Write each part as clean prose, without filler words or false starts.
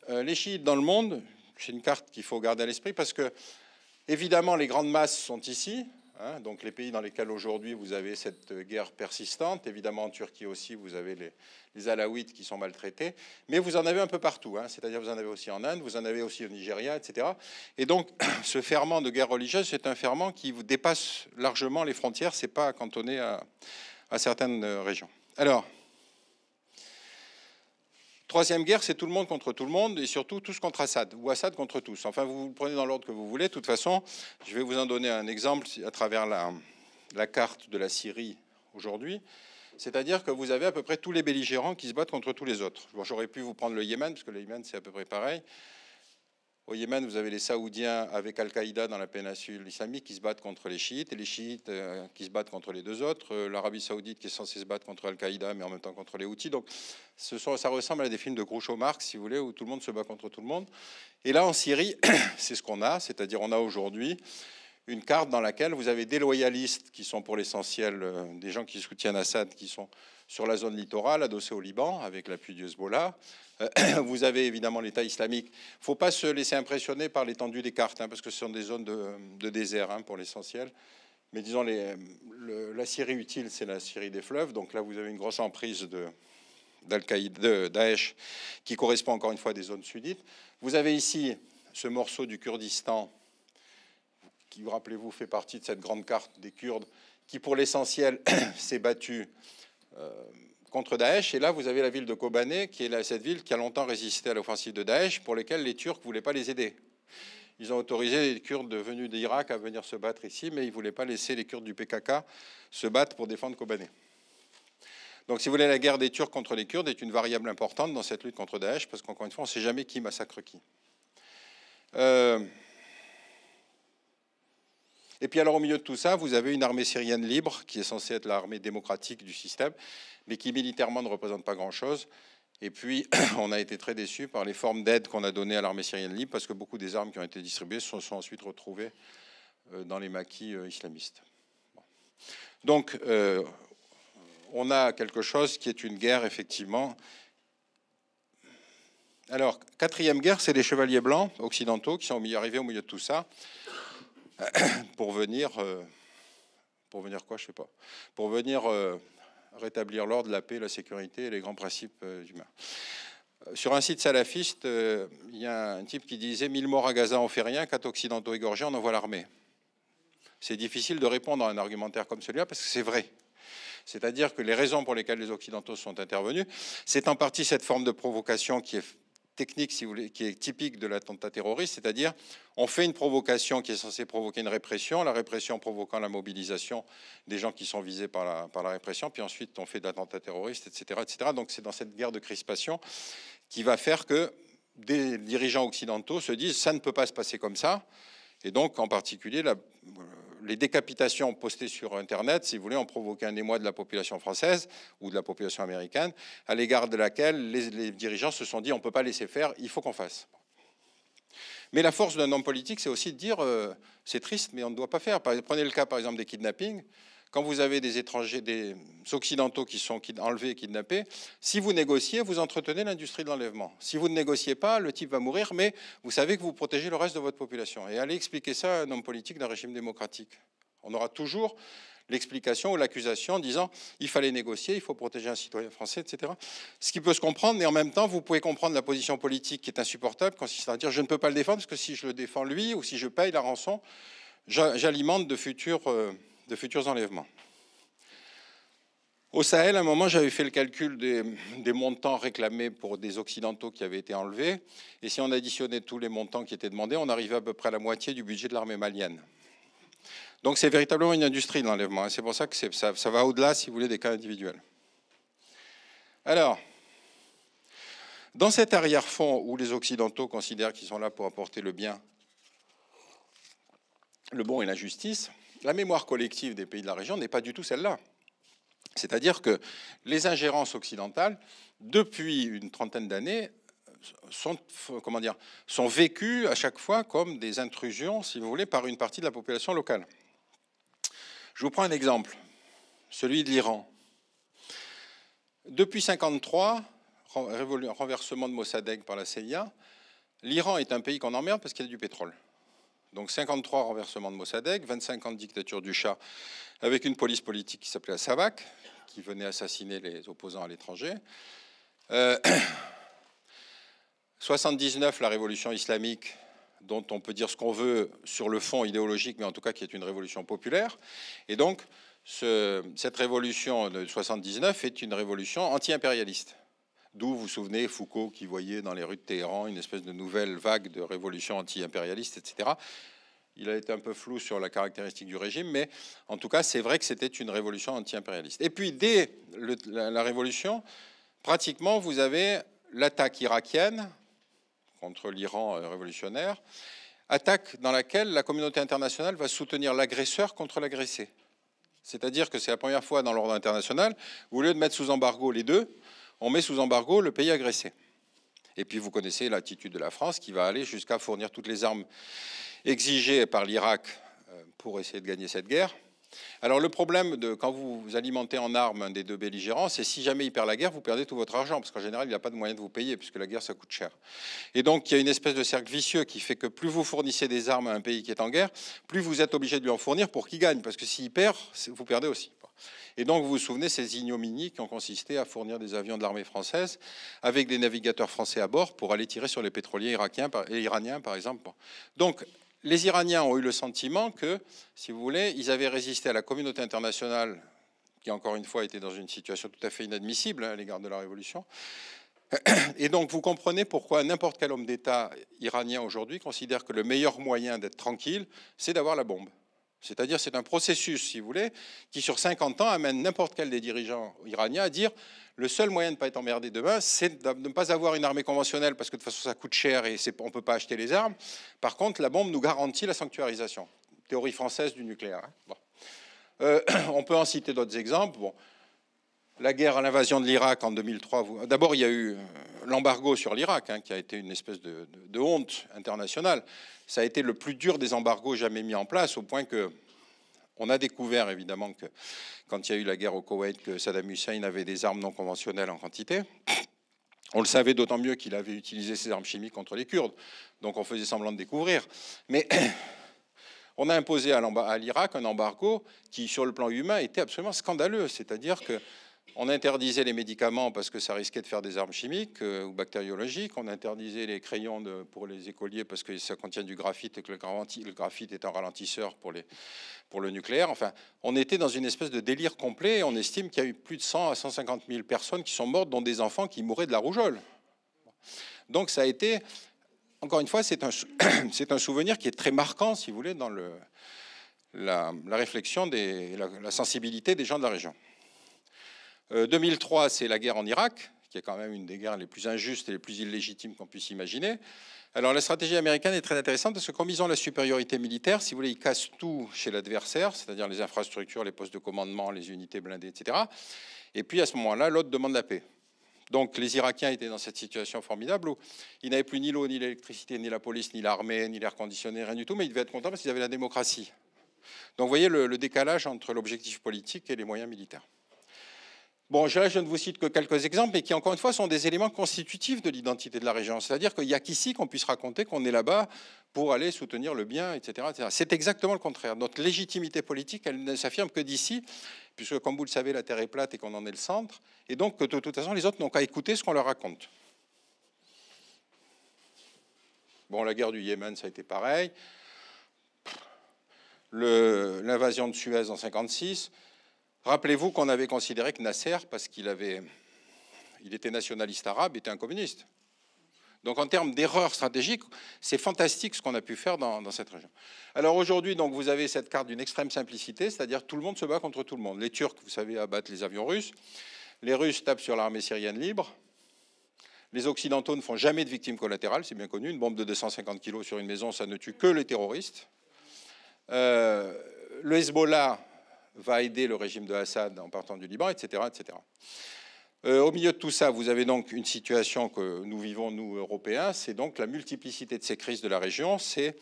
les chiites dans le monde, c'est une carte qu'il faut garder à l'esprit parce que, évidemment, les grandes masses sont ici. Hein, donc les pays dans lesquels aujourd'hui vous avez cette guerre persistante, évidemment en Turquie aussi vous avez les Alaouites qui sont maltraités, mais vous en avez un peu partout, hein, c'est-à-dire vous en avez aussi en Inde, vous en avez aussi au Nigeria, etc. Et donc ce ferment de guerre religieuse, c'est un ferment qui vous dépasse largement les frontières, c'est pas cantonné à certaines régions. Alors, troisième guerre, c'est tout le monde contre tout le monde et surtout tous contre Assad ou Assad contre tous. Enfin, vous le prenez dans l'ordre que vous voulez. De toute façon, je vais vous en donner un exemple à travers la carte de la Syrie aujourd'hui. C'est-à-dire que vous avez à peu près tous les belligérants qui se battent contre tous les autres. Bon, j'aurais pu vous prendre le Yémen, parce que le Yémen, c'est à peu près pareil. Au Yémen, vous avez les Saoudiens avec Al-Qaïda dans la péninsule islamique qui se battent contre les chiites, et les chiites qui se battent contre les deux autres. L'Arabie saoudite qui est censée se battre contre Al-Qaïda, mais en même temps contre les Houthis. Donc ça ressemble à des films de Groucho-Marx, si vous voulez, où tout le monde se bat contre tout le monde. Et là, en Syrie, c'est ce qu'on a, c'est-à-dire on a aujourd'hui une carte dans laquelle vous avez des loyalistes qui sont pour l'essentiel des gens qui soutiennent Assad, qui sont sur la zone littorale, adossés au Liban, avec l'appui du Hezbollah. Vous avez évidemment l'État islamique. Il ne faut pas se laisser impressionner par l'étendue des cartes, hein, parce que ce sont des zones de désert hein, pour l'essentiel. Mais disons, la Syrie utile, c'est la Syrie des fleuves. Donc là, vous avez une grosse emprise d'Al-Qaïda, de Daesh, qui correspond encore une fois à des zones sunnites. Vous avez ici ce morceau du Kurdistan, qui, rappelez-vous, fait partie de cette grande carte des Kurdes, qui pour l'essentiel s'est battu contre Daesh. Et là, vous avez la ville de Kobané, qui est cette ville qui a longtemps résisté à l'offensive de Daesh, pour lesquelles les Turcs ne voulaient pas les aider. Ils ont autorisé les Kurdes venus d'Irak à venir se battre ici, mais ils ne voulaient pas laisser les Kurdes du PKK se battre pour défendre Kobané. Donc, si vous voulez, la guerre des Turcs contre les Kurdes est une variable importante dans cette lutte contre Daesh, parce qu'encore une fois, on ne sait jamais qui massacre qui. Et puis alors au milieu de tout ça, vous avez une armée syrienne libre qui est censée être l'armée démocratique du système, mais qui militairement ne représente pas grand-chose. Et puis on a été très déçus par les formes d'aide qu'on a données à l'armée syrienne libre, parce que beaucoup des armes qui ont été distribuées se sont ensuite retrouvées dans les maquis islamistes. Bon. Donc on a quelque chose qui est une guerre effectivement. Alors, quatrième guerre, c'est les chevaliers blancs occidentaux qui sont arrivés au milieu de tout ça. Pour venir quoi, je sais pas, pour venir rétablir l'ordre, la paix, la sécurité et les grands principes humains. Sur un site salafiste, il y a un type qui disait 1000 morts à Gaza, on fait rien, 4 occidentaux égorgés, on envoie l'armée. C'est difficile de répondre à un argumentaire comme celui-là parce que c'est vrai. C'est-à-dire que les raisons pour lesquelles les occidentaux sont intervenus, c'est en partie cette forme de provocation qui est technique, si vous voulez, qui est typique de l'attentat terroriste, c'est-à-dire on fait une provocation qui est censée provoquer une répression, la répression provoquant la mobilisation des gens qui sont visés par la répression, puis ensuite on fait d'attentats terroristes, etc., etc. Donc c'est dans cette guerre de crispation qui va faire que des dirigeants occidentaux se disent ça ne peut pas se passer comme ça, et donc en particulier les décapitations postées sur Internet, si vous voulez, ont provoqué un émoi de la population française ou de la population américaine, à l'égard de laquelle les dirigeants se sont dit on ne peut pas laisser faire, il faut qu'on fasse. Mais la force d'un homme politique, c'est aussi de dire c'est triste, mais on ne doit pas faire. Prenez le cas, par exemple, des kidnappings. Quand vous avez des étrangers, des occidentaux qui sont enlevés et kidnappés, si vous négociez, vous entretenez l'industrie de l'enlèvement. Si vous ne négociez pas, le type va mourir, mais vous savez que vous protégez le reste de votre population. Et allez expliquer ça à un homme politique d'un régime démocratique. On aura toujours l'explication ou l'accusation en disant il fallait négocier, il faut protéger un citoyen français, etc. Ce qui peut se comprendre, mais en même temps, vous pouvez comprendre la position politique qui est insupportable, consistant à dire je ne peux pas le défendre, parce que si je le défends lui, ou si je paye la rançon, j'alimente de futurs enlèvements. Au Sahel, à un moment, j'avais fait le calcul des montants réclamés pour des Occidentaux qui avaient été enlevés. Et si on additionnait tous les montants qui étaient demandés, on arrivait à peu près à la moitié du budget de l'armée malienne. Donc c'est véritablement une industrie de l'enlèvement. C'est pour ça que ça va au-delà, si vous voulez, des cas individuels. Alors, dans cet arrière-fond où les Occidentaux considèrent qu'ils sont là pour apporter le bien, le bon et la justice, la mémoire collective des pays de la région n'est pas du tout celle-là. C'est-à-dire que les ingérences occidentales, depuis une trentaine d'années, sont vécues à chaque fois comme des intrusions, si vous voulez, par une partie de la population locale. Je vous prends un exemple, celui de l'Iran. Depuis 1953, renversement de Mossadegh par la CIA, l'Iran est un pays qu'on emmerde parce qu'il y a du pétrole. Donc 53 renversements de Mossadegh, 25 ans de dictature du Shah, avec une police politique qui s'appelait la Savak, qui venait assassiner les opposants à l'étranger. 79, la révolution islamique, dont on peut dire ce qu'on veut sur le fond idéologique, mais en tout cas qui est une révolution populaire. Et donc, cette révolution de 79 est une révolution anti-impérialiste. D'où, vous vous souvenez, Foucault qui voyait dans les rues de Téhéran une espèce de nouvelle vague de révolution anti-impérialiste, etc. Il a été un peu flou sur la caractéristique du régime, mais en tout cas, c'est vrai que c'était une révolution anti-impérialiste. Et puis, dès la révolution, pratiquement, vous avez l'attaque irakienne contre l'Iran révolutionnaire, attaque dans laquelle la communauté internationale va soutenir l'agresseur contre l'agressé. C'est-à-dire que c'est la première fois dans l'ordre international, où, au lieu de mettre sous embargo les deux, on met sous embargo le pays agressé. Et puis vous connaissez l'attitude de la France qui va aller jusqu'à fournir toutes les armes exigées par l'Irak pour essayer de gagner cette guerre. Alors le problème, quand vous alimentez en armes un des deux belligérants, c'est si jamais il perd la guerre, vous perdez tout votre argent, parce qu'en général, il n'a pas de moyen de vous payer, puisque la guerre, ça coûte cher. Et donc, il y a une espèce de cercle vicieux qui fait que plus vous fournissez des armes à un pays qui est en guerre, plus vous êtes obligé de lui en fournir pour qu'il gagne, parce que s'il perd, vous perdez aussi. Et donc, vous vous souvenez ces ignominies qui ont consisté à fournir des avions de l'armée française avec des navigateurs français à bord pour aller tirer sur les pétroliers irakiens et iraniens, par exemple. Donc, les Iraniens ont eu le sentiment que, si vous voulez, ils avaient résisté à la communauté internationale, qui encore une fois était dans une situation tout à fait inadmissible à l'égard de la révolution. Et donc, vous comprenez pourquoi n'importe quel homme d'État iranien aujourd'hui considère que le meilleur moyen d'être tranquille, c'est d'avoir la bombe. C'est-à-dire, c'est un processus, si vous voulez, qui sur 50 ans amène n'importe quel des dirigeants iraniens à dire le seul moyen de ne pas être emmerdé demain, c'est de ne pas avoir une armée conventionnelle, parce que de toute façon, ça coûte cher et on ne peut pas acheter les armes. Par contre, la bombe nous garantit la sanctuarisation. Théorie française du nucléaire. Hein. Bon. On peut en citer d'autres exemples. Bon. La guerre à l'invasion de l'Irak en 2003. D'abord, il y a eu l'embargo sur l'Irak, hein, qui a été une espèce de honte internationale. Ça a été le plus dur des embargos jamais mis en place, au point que on a découvert, évidemment, que quand il y a eu la guerre au Koweït, que Saddam Hussein avait des armes non conventionnelles en quantité. On le savait d'autant mieux qu'il avait utilisé ses armes chimiques contre les Kurdes. Donc on faisait semblant de découvrir. Mais on a imposé à l'Irak un embargo qui, sur le plan humain, était absolument scandaleux. C'est-à-dire que on interdisait les médicaments parce que ça risquait de faire des armes chimiques ou bactériologiques. On interdisait les crayons pour les écoliers parce que ça contient du graphite et que le graphite est un ralentisseur pour le nucléaire. Enfin, on était dans une espèce de délire complet. On estime qu'il y a eu plus de 100 à 150 000 personnes qui sont mortes, dont des enfants qui mouraient de la rougeole. Donc ça a été, encore une fois, c'est un souvenir qui est très marquant, si vous voulez, dans la réflexion, la sensibilité des gens de la région. 2003, c'est la guerre en Irak, qui est quand même une des guerres les plus injustes et les plus illégitimes qu'on puisse imaginer. Alors la stratégie américaine est très intéressante parce que comme ils ont la supériorité militaire, si vous voulez, ils cassent tout chez l'adversaire, c'est-à-dire les infrastructures, les postes de commandement, les unités blindées, etc. Et puis à ce moment-là, l'autre demande la paix. Donc les Irakiens étaient dans cette situation formidable où ils n'avaient plus ni l'eau, ni l'électricité, ni la police, ni l'armée, ni l'air conditionné, rien du tout, mais ils devaient être contents parce qu'ils avaient la démocratie. Donc vous voyez le décalage entre l'objectif politique et les moyens militaires. Bon, je ne vous cite que quelques exemples, mais qui, encore une fois, sont des éléments constitutifs de l'identité de la région. C'est-à-dire qu'il n'y a qu'ici qu'on puisse raconter qu'on est là-bas pour aller soutenir le bien, etc., etc. C'est exactement le contraire. Notre légitimité politique, elle ne s'affirme que d'ici, puisque, comme vous le savez, la Terre est plate et qu'on en est le centre, et donc que de toute façon, les autres n'ont qu'à écouter ce qu'on leur raconte. Bon, la guerre du Yémen, ça a été pareil. L'invasion de Suez en 1956. Rappelez-vous qu'on avait considéré que Nasser, parce qu'il était nationaliste arabe, était un communiste. Donc en termes d'erreur stratégique, c'est fantastique ce qu'on a pu faire dans cette région. Alors aujourd'hui, donc, vous avez cette carte d'une extrême simplicité, c'est-à-dire tout le monde se bat contre tout le monde. Les Turcs, vous savez, abattent les avions russes. Les Russes tapent sur l'armée syrienne libre. Les Occidentaux ne font jamais de victimes collatérales, c'est bien connu. Une bombe de 250 kilos sur une maison, ça ne tue que les terroristes. Le Hezbollah va aider le régime de Assad en partant du Liban, etc., etc. Au milieu de tout ça, vous avez donc une situation que nous vivons, nous, Européens, c'est donc la multiplicité de ces crises de la région, c'est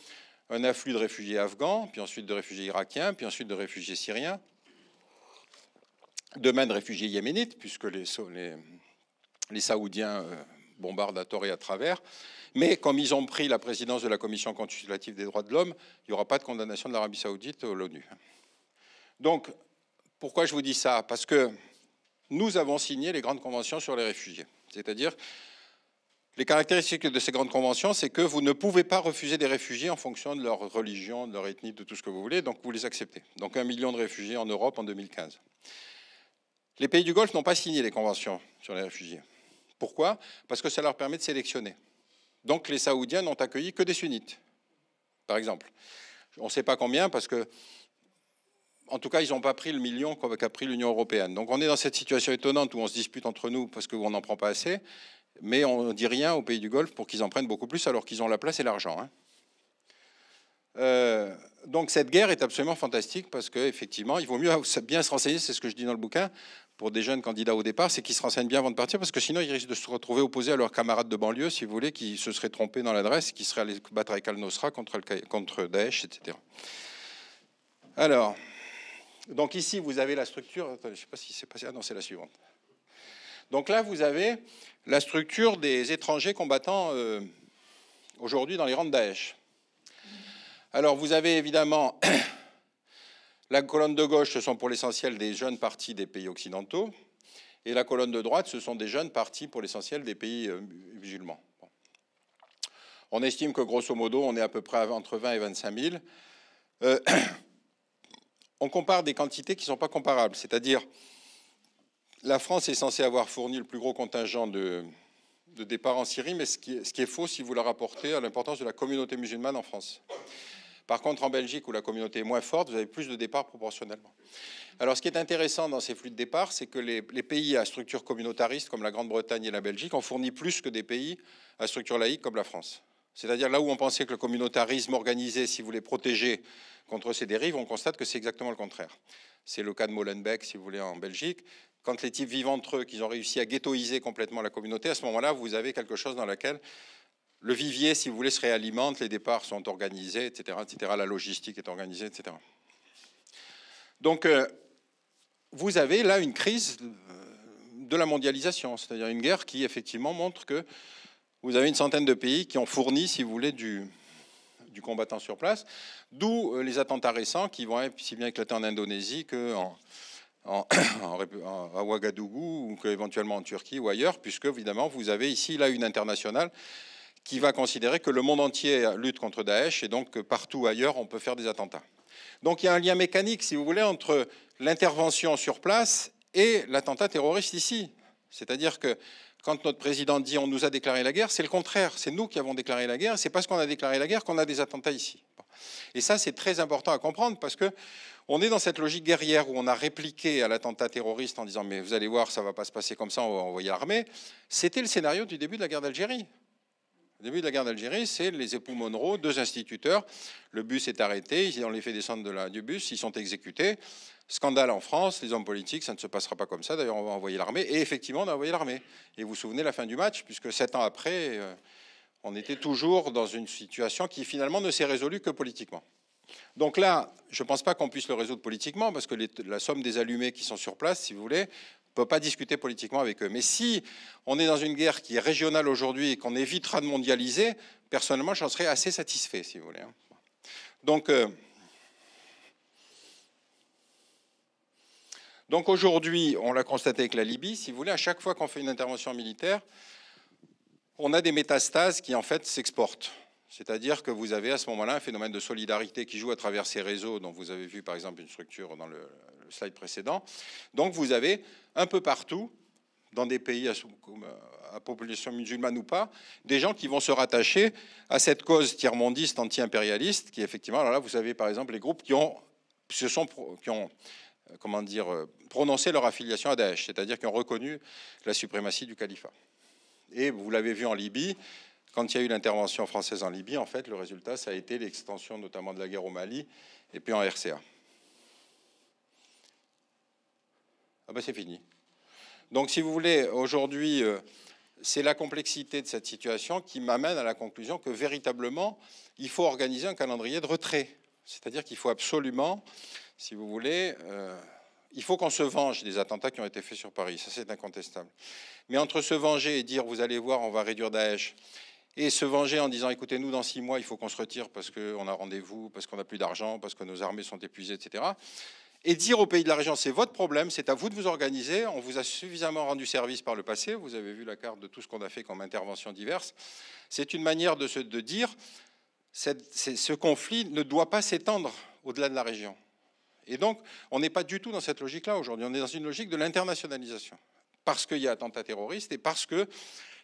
un afflux de réfugiés afghans, puis ensuite de réfugiés irakiens, puis ensuite de réfugiés syriens, demain de réfugiés yéménites, puisque les Saoudiens bombardent à tort et à travers. Mais comme ils ont pris la présidence de la Commission consultative des droits de l'homme, il n'y aura pas de condamnation de l'Arabie saoudite à l'ONU. Donc, pourquoi je vous dis ça? Parce que nous avons signé les grandes conventions sur les réfugiés. C'est-à-dire, les caractéristiques de ces grandes conventions, c'est que vous ne pouvez pas refuser des réfugiés en fonction de leur religion, de leur ethnie, de tout ce que vous voulez, donc vous les acceptez. Donc 1 million de réfugiés en Europe en 2015. Les pays du Golfe n'ont pas signé les conventions sur les réfugiés. Pourquoi? Parce que ça leur permet de sélectionner. Donc les Saoudiens n'ont accueilli que des sunnites, par exemple. On ne sait pas combien, parce que, en tout cas, ils n'ont pas pris le million qu'a pris l'Union européenne. Donc on est dans cette situation étonnante où on se dispute entre nous parce qu'on n'en prend pas assez, mais on ne dit rien aux pays du Golfe pour qu'ils en prennent beaucoup plus alors qu'ils ont la place et l'argent. Donc cette guerre est absolument fantastique parce qu'effectivement, il vaut mieux bien se renseigner, c'est ce que je dis dans le bouquin, pour des jeunes candidats au départ, c'est qu'ils se renseignent bien avant de partir parce que sinon ils risquent de se retrouver opposés à leurs camarades de banlieue, si vous voulez, qui se seraient trompés dans l'adresse, qui seraient allés battre avec Al-Nosra contre Daesh, etc. Alors, donc ici vous avez la structure, attendez, je ne sais pas si c'est passé, ah non c'est la suivante. Donc là vous avez la structure des étrangers combattants aujourd'hui dans les rangs de Daesh. Alors vous avez évidemment la colonne de gauche, ce sont pour l'essentiel des jeunes partis des pays occidentaux, et la colonne de droite, ce sont des jeunes partis pour l'essentiel des pays musulmans. Bon. On estime que grosso modo, on est à peu près entre 20 et 25 000. On compare des quantités qui ne sont pas comparables, c'est-à-dire la France est censée avoir fourni le plus gros contingent de départ en Syrie, mais ce qui est faux si vous la rapportez à l'importance de la communauté musulmane en France. Par contre, en Belgique, où la communauté est moins forte, vous avez plus de départs proportionnellement. Alors, ce qui est intéressant dans ces flux de départ, c'est que les pays à structure communautariste, comme la Grande-Bretagne et la Belgique, ont fourni plus que des pays à structure laïque, comme la France. C'est-à-dire là où on pensait que le communautarisme organisé, si vous voulez, protéger contre ces dérives, on constate que c'est exactement le contraire. C'est le cas de Molenbeek, si vous voulez, en Belgique. Quand les types vivent entre eux, qu'ils ont réussi à ghettoiser complètement la communauté, à ce moment-là, vous avez quelque chose dans lequel le vivier, si vous voulez, se réalimente, les départs sont organisés, etc., etc., la logistique est organisée, etc. Donc, vous avez là une crise de la mondialisation, c'est-à-dire une guerre qui, effectivement, montre que vous avez une centaine de pays qui ont fourni, si vous voulez, du combattant sur place, d'où les attentats récents qui vont être si bien éclatés en Indonésie à Ouagadougou ou éventuellement en Turquie ou ailleurs, puisque, évidemment, vous avez ici, là, une internationale qui va considérer que le monde entier lutte contre Daesh et donc que partout ailleurs, on peut faire des attentats. Donc il y a un lien mécanique, si vous voulez, entre l'intervention sur place et l'attentat terroriste ici. C'est-à-dire que quand notre président dit « on nous a déclaré la guerre », c'est le contraire. C'est nous qui avons déclaré la guerre. C'est parce qu'on a déclaré la guerre qu'on a des attentats ici. Et ça, c'est très important à comprendre parce qu'on est dans cette logique guerrière où on a répliqué à l'attentat terroriste en disant « mais vous allez voir, ça ne va pas se passer comme ça, on va envoyer l'armée ». C'était le scénario du début de la guerre d'Algérie. Au début de la guerre d'Algérie, c'est les époux Monroe, 2 instituteurs. Le bus est arrêté, on les fait descendre du bus, ils sont exécutés. Scandale en France, les hommes politiques, ça ne se passera pas comme ça. D'ailleurs, on va envoyer l'armée. Et effectivement, on a envoyé l'armée. Et vous vous souvenez la fin du match, puisque 7 ans après, on était toujours dans une situation qui finalement ne s'est résolue que politiquement. Donc là, je ne pense pas qu'on puisse le résoudre politiquement, parce que la somme des allumés qui sont sur place, si vous voulez, ne peut pas discuter politiquement avec eux. Mais si on est dans une guerre qui est régionale aujourd'hui et qu'on évitera de mondialiser, personnellement, j'en serais assez satisfait, si vous voulez. Donc aujourd'hui, on l'a constaté avec la Libye, si vous voulez, à chaque fois qu'on fait une intervention militaire, on a des métastases qui, en fait, s'exportent. C'est-à-dire que vous avez à ce moment-là un phénomène de solidarité qui joue à travers ces réseaux dont vous avez vu par exemple une structure dans le slide précédent. Donc vous avez un peu partout, dans des pays à population musulmane ou pas, des gens qui vont se rattacher à cette cause tiers-mondiste, anti-impérialiste, qui effectivement, alors là vous avez par exemple les groupes qui ont prononcé leur affiliation à Daesh, c'est-à-dire qui ont reconnu la suprématie du califat. Et vous l'avez vu en Libye, quand il y a eu l'intervention française en Libye, en fait, le résultat, ça a été l'extension notamment de la guerre au Mali et puis en RCA. Ah ben c'est fini. Donc si vous voulez, aujourd'hui, c'est la complexité de cette situation qui m'amène à la conclusion que véritablement, il faut organiser un calendrier de retrait. C'est-à-dire qu'il faut absolument, si vous voulez, il faut qu'on se venge des attentats qui ont été faits sur Paris, ça c'est incontestable. Mais entre se venger et dire, vous allez voir, on va réduire Daesh, et se venger en disant, écoutez, nous, dans 6 mois, il faut qu'on se retire parce qu'on a rendez-vous, parce qu'on n'a plus d'argent, parce que nos armées sont épuisées, etc. Et dire aux pays de la région, c'est votre problème, c'est à vous de vous organiser, on vous a suffisamment rendu service par le passé, vous avez vu la carte de tout ce qu'on a fait comme interventions diverses. C'est une manière de dire, ce conflit ne doit pas s'étendre au-delà de la région. Et donc, on n'est pas du tout dans cette logique-là aujourd'hui, on est dans une logique de l'internationalisation. Parce qu'il y a attentat terroriste et parce que,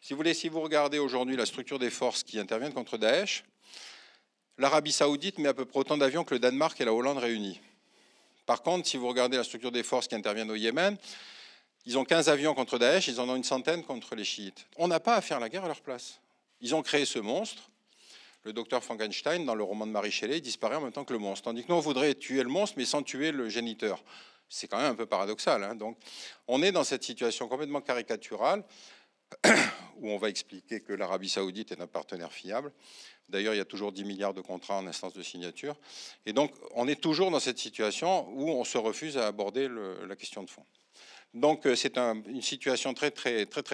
si vous voulez, si vous regardez aujourd'hui la structure des forces qui interviennent contre Daesh, l'Arabie Saoudite met à peu près autant d'avions que le Danemark et la Hollande réunis. Par contre, si vous regardez la structure des forces qui interviennent au Yémen, ils ont 15 avions contre Daesh, ils en ont une centaine contre les chiites. On n'a pas à faire la guerre à leur place. Ils ont créé ce monstre. Le docteur Frankenstein, dans le roman de Mary Shelley, il disparaît en même temps que le monstre. Tandis que nous, on voudrait tuer le monstre, mais sans tuer le géniteur. C'est quand même un peu paradoxal, hein. Donc, on est dans cette situation complètement caricaturale où on va expliquer que l'Arabie Saoudite est un partenaire fiable. D'ailleurs, il y a toujours 10 milliards de contrats en instance de signature. Et donc, on est toujours dans cette situation où on se refuse à aborder la question de fond. Donc, c'est une situation très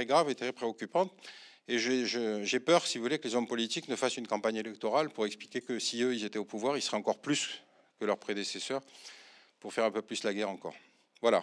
grave et très préoccupante. Et j'ai peur, si vous voulez, que les hommes politiques ne fassent une campagne électorale pour expliquer que si eux, ils étaient au pouvoir, ils seraient encore plus que leurs prédécesseurs pour faire un peu plus la guerre encore. Voilà.